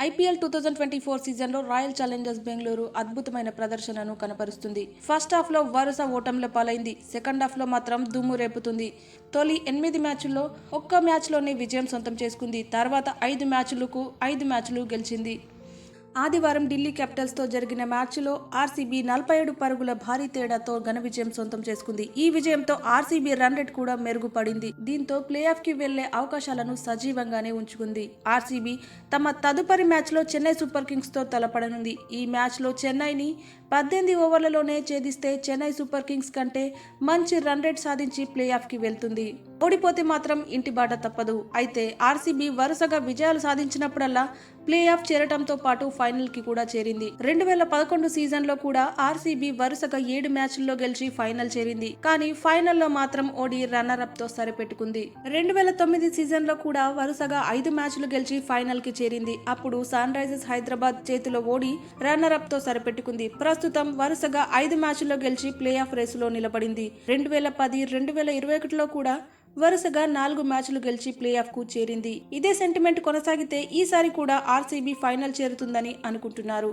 IPL 2024 సీజన్లో royal Challengers Bengaluru అద్భుతమైన ప్రదర్శనను కనపరుస్తుంది. ఫస్ట్ హాఫ్లో వరుస ఓటంల పాలైంది. సెకండ్ హాఫ్లో మాత్రం దుమ్ము రేపుతుంది. తొలి 8 మ్యాచ్ల్లో ఒక్క మ్యాచ్లోనే విజయం సొంతం చేసుకుంది. తర్వాత 5 మ్యాచ్లకు 5 మ్యాచ్లు గెలిచింది. ఆదివారం ఢిల్లీ క్యాపిటల్స్తో జరిగిన మ్యాచ్లో ఆర్సీబీ 47 పరుగుల భారీ తేడాతో ఘన విజయం సొంతం చేసుకుంది. ఈ విజయంతో ఆర్సీబీ రన్ రేట్ కూడా మెరుగుపడింది. దీంతో ప్లేఆఫ్కి వెళ్లే అవకాశాలను సజీవంగానే ఉంచుకుంది. ఆర్సీబీ తమ తదుపరి మ్యాచ్లో చెన్నై సూపర్ కింగ్స్తో తలపడనుంది. ఈ మ్యాచ్లో చెన్నైని 18 ఓవర్లలోనే ఛేదిస్తే చెన్నై సూపర్ కింగ్స్ కంటే మంచి రన్ రేట్ సాధించి ప్లేఆఫ్కి వెళ్తుంది. ఓడిపోతే మాత్రం ఇంటి బాట తప్పదు. అయితే ఆర్సీబీ వరుసగా విజయాలు సాధించినప్పుడల్లా ప్లేఆఫ్ చేరటంతో పాటు ఫైనల్కి కూడా చేరింది. 2011 సీజన్లో కూడా ఆర్సీబీ వరుసగా 7 మ్యాచ్ల్లో గెలిచి ఫైనల్ చేరింది. కానీ ఫైనల్లో మాత్రం ఓడి రన్నర్ అప్ తో సరిపెట్టుకుంది. 2009 సీజన్లో కూడా వరుసగా 5 మ్యాచ్లు గెలిచి ఫైనల్ కి చేరింది. అప్పుడు సన్ రైజర్స్ హైదరాబాద్ చేతిలో ఓడి రన్నర్ అప్ తో సరిపెట్టుకుంది. ప్రస్తుతం వరుసగా 5 మ్యాచ్ల్లో గెలిచి ప్లేఆఫ్ రేసులో నిలబడింది. 2010, 2021లో కూడా వరుసగా 4 మ్యాచ్లు గెలిచి ప్లేఆఫ్ కు చేరింది. ఇదే సెంటిమెంట్ కొనసాగితే ఈసారి కూడా ఆర్సీబీ ఫైనల్ చేరుతుందని అనుకుంటున్నారు.